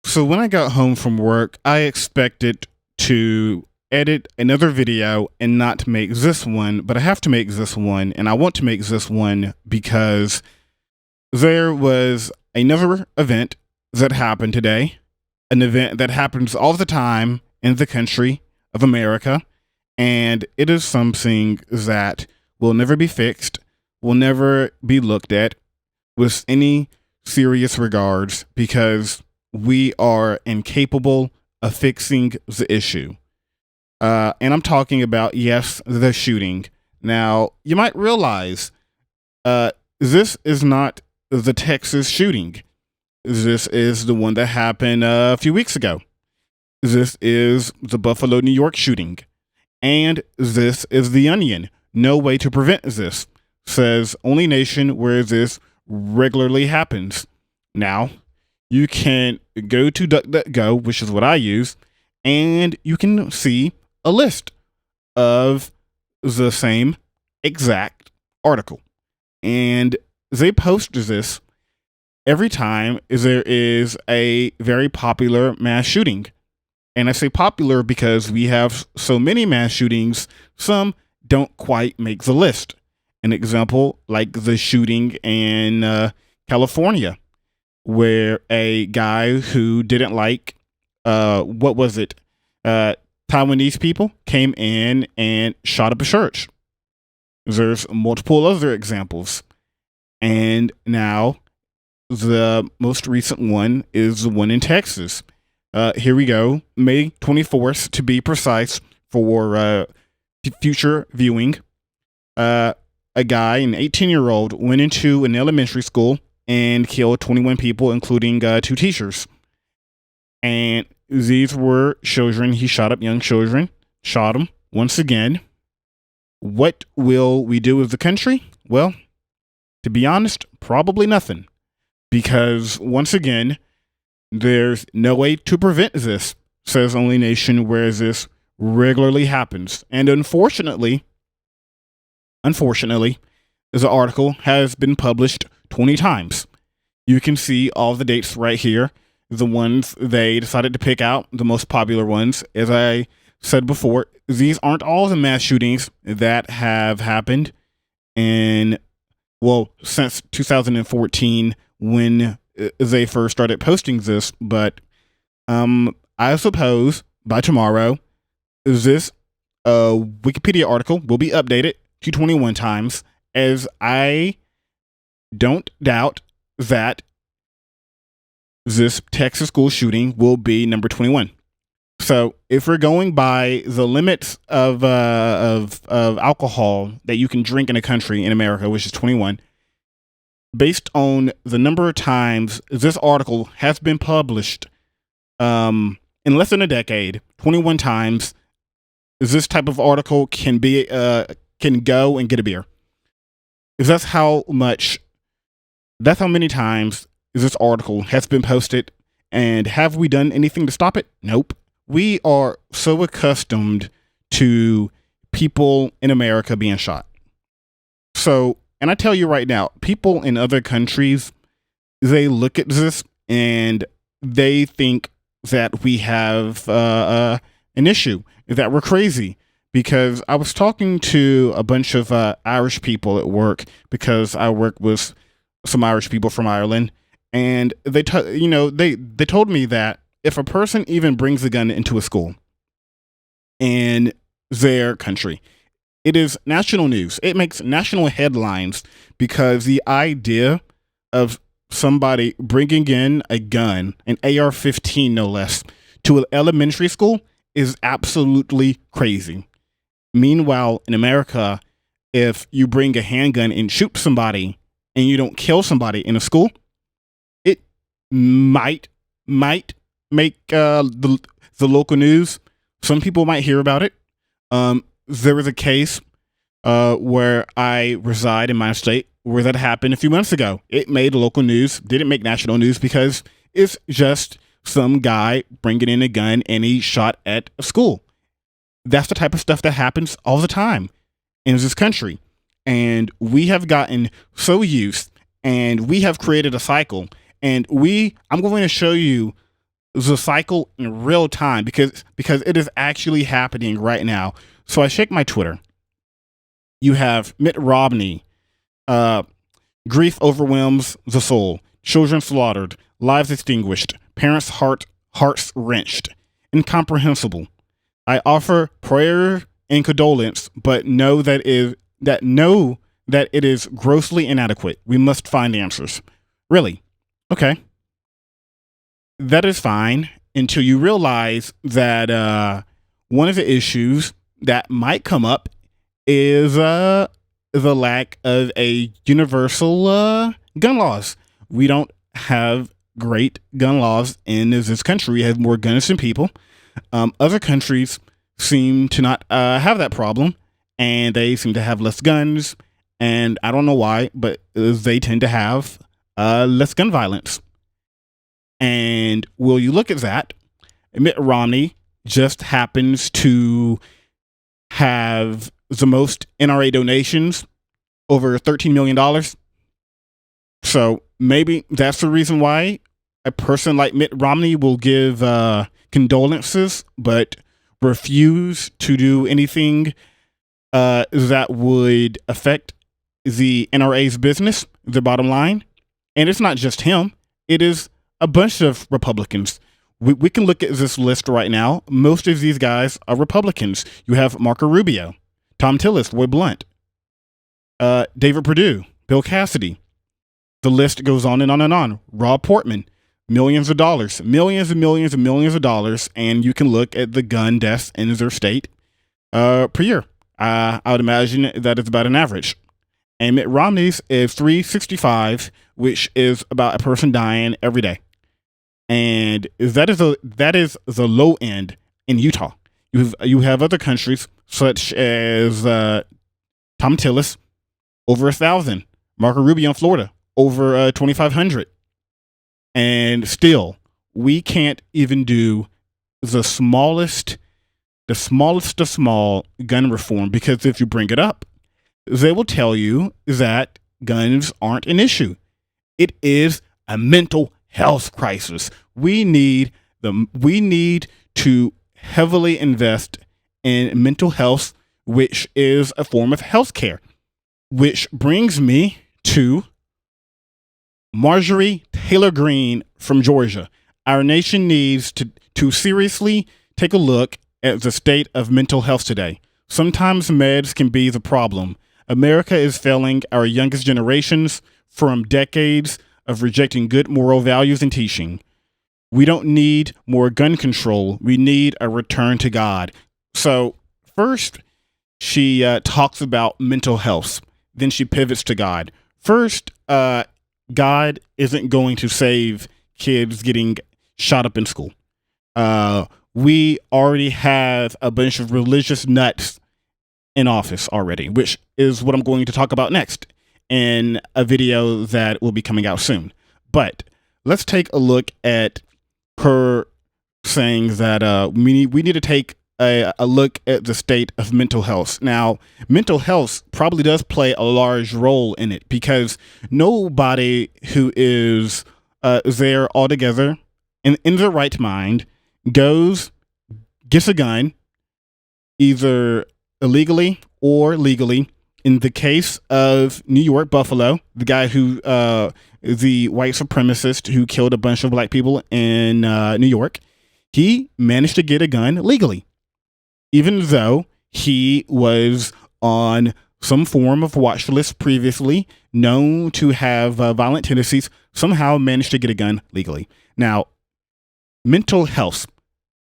So when I got home from work, I expected to edit another video and not make this one, but I have to make this one, and I want to make this one because there was another event that happened today, an event that happens all the time in the country of America, and it is something that will never be fixed, will never be looked at with any serious regards because we are incapable of fixing the issue. And I'm talking about, yes, the shooting. Now, you might realize this is not the Texas shooting. This is the one that happened a few weeks ago. This is the Buffalo, New York shooting. And this is the Onion. No way to prevent this. Says only nation where this regularly happens. Now, you can go to DuckDuckGo, which is what I use, and you can see a list of the same exact article. And they post this every time there is a very popular mass shooting. And I say popular because we have so many mass shootings, some don't quite make the list. An example, like the shooting in California, where a guy who didn't like, Taiwanese people came in and shot up a church. There's multiple other examples. And now the most recent one is the one in Texas. Here we go, May 24th to be precise for future viewing. A guy, an 18-year-old, went into an elementary school and killed 21 people, including 2 teachers. And these were children. He shot up young children, shot them once again. What will we do as a country? Well, to be honest, probably nothing. Because once again, there's no way to prevent this, says only nation where this regularly happens. And unfortunately, the article has been published 20 times. You can see all the dates right here. The ones they decided to pick out, the most popular ones. As I said before, these aren't all the mass shootings that have happened since 2014 when they first started posting this. But I suppose by tomorrow, this Wikipedia article will be updated to 21 times, as I don't doubt that this Texas school shooting will be number 21. So if we're going by the limits of alcohol that you can drink in a country in America, which is 21, based on the number of times this article has been published in less than a decade, 21 times, this type of article can go and get a beer. That's how many times this article has been posted. And have we done anything to stop it? Nope. We are so accustomed to people in America being shot. So, and I tell you right now, people in other countries, they look at this and they think that we have an issue, that we're crazy. Because I was talking to a bunch of Irish people at work, because I work with some Irish people from Ireland, and they told me that if a person even brings a gun into a school in their country, it is national news. It makes national headlines because the idea of somebody bringing in a gun, an AR-15 no less, to an elementary school is absolutely crazy. Meanwhile, in America, if you bring a handgun and shoot somebody and you don't kill somebody in a school, it might make the local news. Some people might hear about it. There was a case where I reside in my state where that happened a few months ago. It made local news, didn't make national news because it's just some guy bringing in a gun and he shot at a school. That's the type of stuff that happens all the time in this country. And we have gotten so used, and we have created a cycle. And I'm going to show you the cycle in real time because it is actually happening right now. So I check my Twitter. You have Mitt Romney, grief overwhelms the soul, children slaughtered, lives extinguished, parents' hearts wrenched, incomprehensible. I offer prayer and condolence, but know that it is grossly inadequate. We must find answers. Really? Okay. That is fine until you realize that one of the issues that might come up is the lack of a universal gun laws. We don't have great gun laws in this country. We have more guns than people. Other countries seem to not have that problem, and they seem to have less guns. And I don't know why, but they tend to have less gun violence. And will you look at that? Mitt Romney just happens to have the most NRA donations, over $13 million. So maybe that's the reason why a person like Mitt Romney will give condolences, but refuse to do anything that would affect the NRA's business, the bottom line. And it's not just him. It is a bunch of Republicans. We can look at this list right now. Most of these guys are Republicans. You have Marco Rubio, Tom Tillis, Roy Blunt, David Perdue, Bill Cassidy. The list goes on and on and on. Rob Portman, millions of dollars, millions and millions and millions of dollars. And you can look at the gun deaths in their state per year. I would imagine that is about an average. And Mitt Romney's is 365, which is about a person dying every day. And that is the low end in Utah. You have other countries such as Tom Tillis, over 1,000. Marco Rubio in Florida, over 2,500. And still, we can't even do the smallest of small gun reform, because if you bring it up, they will tell you that guns aren't an issue. It is a mental health crisis. We need to heavily invest in mental health, which is a form of healthcare. Which brings me to Marjorie Taylor Greene from Georgia. Our nation needs to seriously take a look at the state of mental health today. Sometimes meds can be the problem. America is failing our youngest generations from decades of rejecting good moral values and teaching. We don't need more gun control. We need a return to God. So first, she talks about mental health. Then she pivots to God. First, God isn't going to save kids getting shot up in school. We already have a bunch of religious nuts in office already, which is what I'm going to talk about next in a video that will be coming out soon. But let's take a look at her saying that we need to take a look at the state of mental health. Now, mental health probably does play a large role in it, because nobody who is there altogether in their right mind gets a gun, either illegally or legally. In the case of New York, Buffalo, the guy who, the white supremacist who killed a bunch of black people in New York, he managed to get a gun legally, even though he was on some form of watch list previously, known to have violent tendencies, somehow managed to get a gun legally. Now, mental health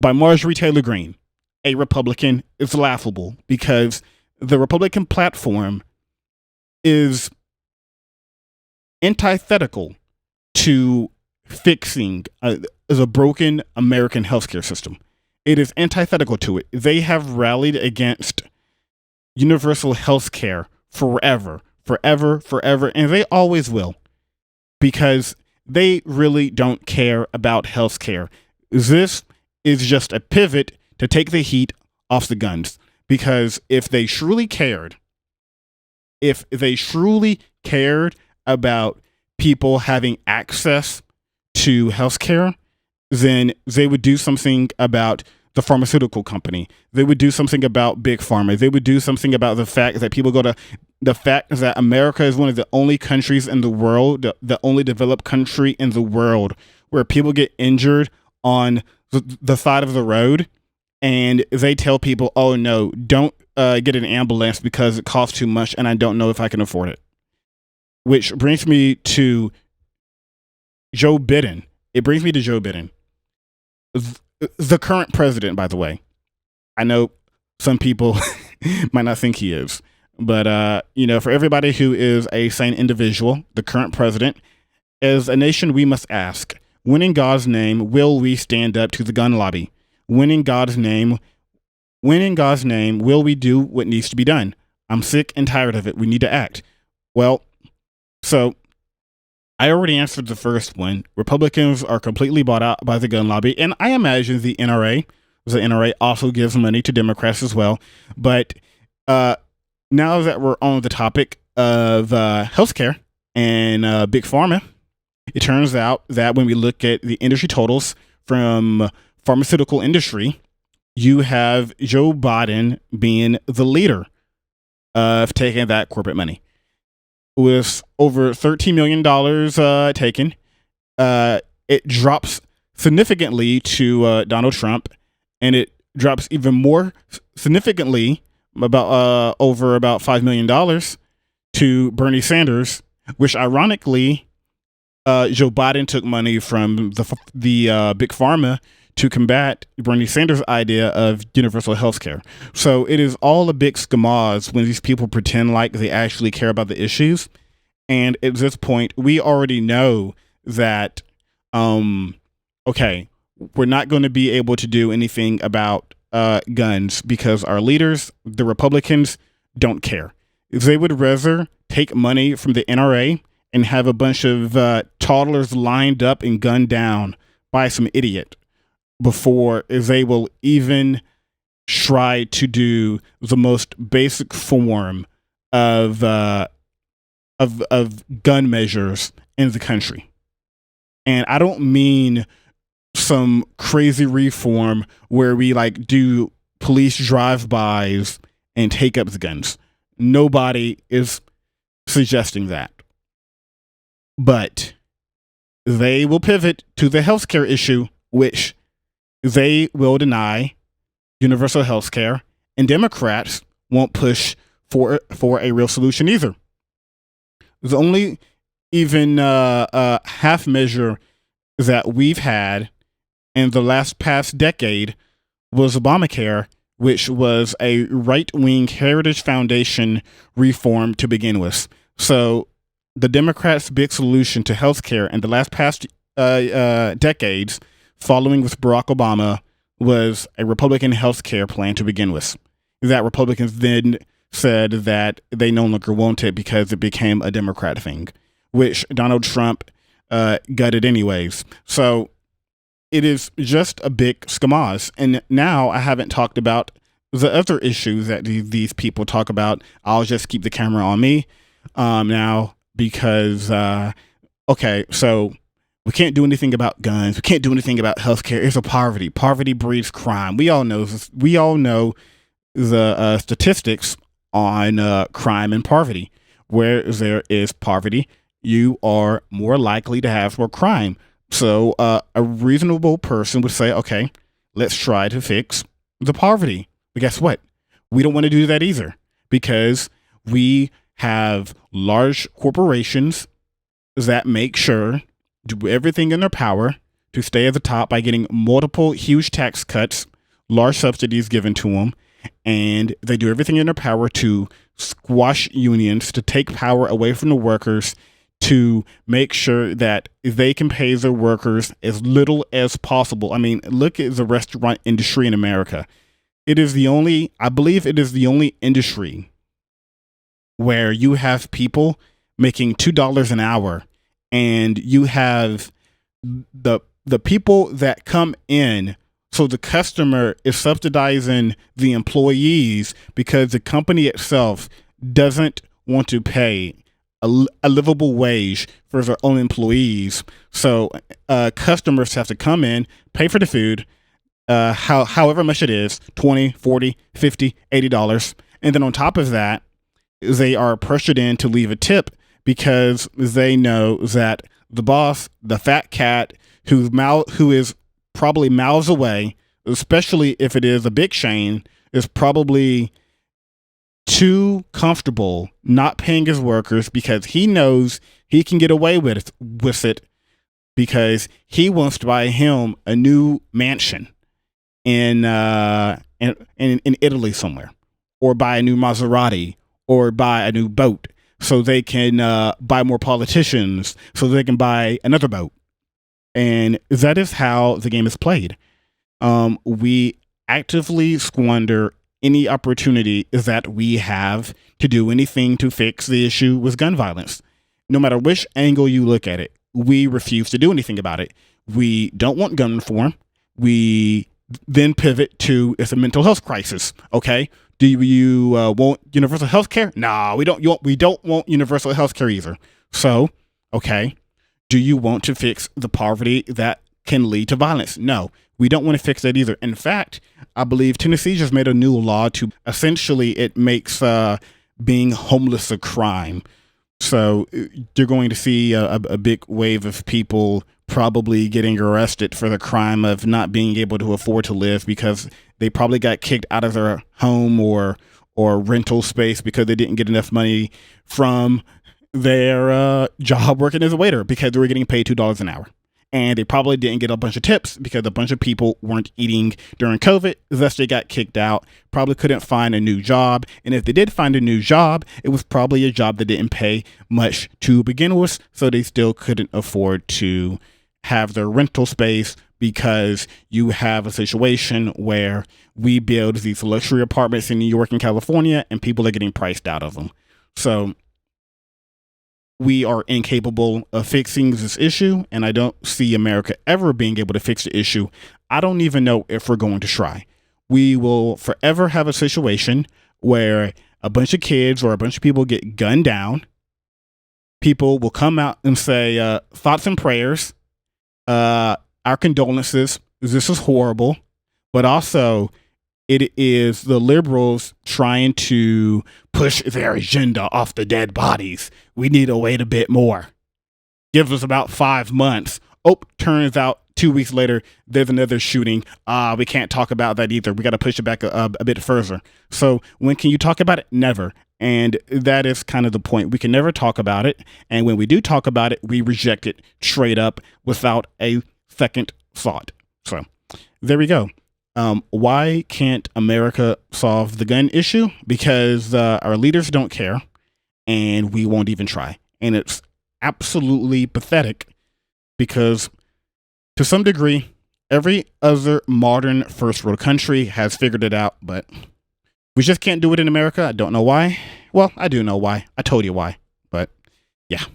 by Marjorie Taylor Greene, a Republican, is laughable, because the Republican platform is antithetical to fixing the broken American healthcare system. It is antithetical to it. They have rallied against universal healthcare forever, and they always will, because they really don't care about healthcare. This is just a pivot to take the heat off the guns. Because if they truly cared about people having access to healthcare, then they would do something about the pharmaceutical company. They would do something about big pharma. They would do something about the fact that the fact that America is one of the only countries in the world, the only developed country in the world where people get injured on the side of the road, and they tell people, oh no, don't get an ambulance because it costs too much and I don't know if I can afford it. Which brings me to Joe Biden. It brings me to Joe Biden. The current president, by the way. I know some people might not think he is, but for everybody who is a sane individual, the current president, as a nation, we must ask, when in God's name will we stand up to the gun lobby? When in God's name will we do what needs to be done? I'm sick and tired of it. We need to act. Well, so I already answered the first one. Republicans are completely bought out by the gun lobby, and I imagine the NRA also gives money to Democrats as well. But now that we're on the topic of healthcare and big pharma, it turns out that when we look at the industry totals from pharmaceutical industry, you have Joe Biden being the leader of taking that corporate money. With over $13 million taken, it drops significantly to Donald Trump, and it drops even more significantly, about $5 million, to Bernie Sanders, which ironically, Joe Biden took money from the big pharma to combat Bernie Sanders' idea of universal health care. So it is all a big schmoz when these people pretend like they actually care about the issues. And at this point, we already know that, okay, we're not going to be able to do anything about guns because our leaders, the Republicans, don't care. They would rather take money from the NRA and have a bunch of toddlers lined up and gunned down by some idiot before they will even try to do the most basic form of gun measures in the country. And I don't mean some crazy reform where we do police drive-bys and take up the guns. Nobody is suggesting that. But they will pivot to the healthcare issue, which they will deny universal health care, and Democrats won't push for a real solution either. The only even half measure that we've had in the past decade was Obamacare, which was a right-wing Heritage Foundation reform to begin with. So the Democrats' big solution to healthcare in the past decades, following with Barack Obama, was a Republican healthcare plan to begin with. That Republicans then said that they no longer want it because it became a Democrat thing, which Donald Trump gutted anyways. So it is just a big schmoz. And now I haven't talked about the other issues that these people talk about. I'll just keep the camera on me now because, okay, so we can't do anything about guns. We can't do anything about healthcare. It's a poverty. Poverty breeds crime. We all know this. We all know the statistics on crime and poverty. Where there is poverty, you are more likely to have more crime. So a reasonable person would say, okay, let's try to fix the poverty. But guess what? We don't want to do that either because we have large corporations that make sure do everything in their power to stay at the top by getting multiple huge tax cuts, large subsidies given to them, and they do everything in their power to squash unions, to take power away from the workers, to make sure that they can pay their workers as little as possible. I mean, look at the restaurant industry in America. I believe it is the only industry where you have people making $2 an hour, and you have the people that come in. So the customer is subsidizing the employees because the company itself doesn't want to pay a livable wage for their own employees. So customers have to come in, pay for the food, however much it is, 20, 40, 50, $80. And then on top of that, they are pressured in to leave a tip because they know that the boss, the fat cat who is probably miles away, especially if it is a big chain, is probably too comfortable not paying his workers because he knows he can get away with it because he wants to buy him a new mansion in Italy somewhere, or buy a new Maserati, or buy a new boat so they can buy more politicians so they can buy another boat. And that is how the game is played. We actively squander any opportunity that we have to do anything to fix the issue with gun violence. No matter which angle you look at it, we refuse to do anything about it. We don't want gun reform. We then pivot to it's a mental health crisis. Okay, do you want universal health care? No, we don't. We don't want universal health care either. So, okay, do you want to fix the poverty that can lead to violence? No, we don't want to fix that either. In fact, I believe Tennessee just made a new law to essentially it makes being homeless a crime. So you're going to see a big wave of people probably getting arrested for the crime of not being able to afford to live because they probably got kicked out of their home or rental space because they didn't get enough money from their job working as a waiter because they were getting paid $2 an hour. And they probably didn't get a bunch of tips because a bunch of people weren't eating during COVID. Thus, they got kicked out, probably couldn't find a new job. And if they did find a new job, it was probably a job that didn't pay much to begin with. So they still couldn't afford to have their rental space because you have a situation where we build these luxury apartments in New York and California and people are getting priced out of them. So we are incapable of fixing this issue, and I don't see America ever being able to fix the issue. I don't even know if we're going to try. We will forever have a situation where a bunch of kids or a bunch of people get gunned down. People will come out and say, thoughts and prayers, our condolences, this is horrible, but also it is the liberals trying to push their agenda off the dead bodies. We need to wait a bit more. Gives us about 5 months. Oh, turns out 2 weeks later, there's another shooting. We can't talk about that either. We got to push it back a bit further. So when can you talk about it? Never. And that is kind of the point. We can never talk about it. And when we do talk about it, we reject it straight up without a second thought. So there we go. Why can't America solve the gun issue? Because our leaders don't care and we won't even try. And it's absolutely pathetic because to some degree, every other modern first world country has figured it out, but we just can't do it in America. I don't know why. Well, I do know why. I told you why, but yeah.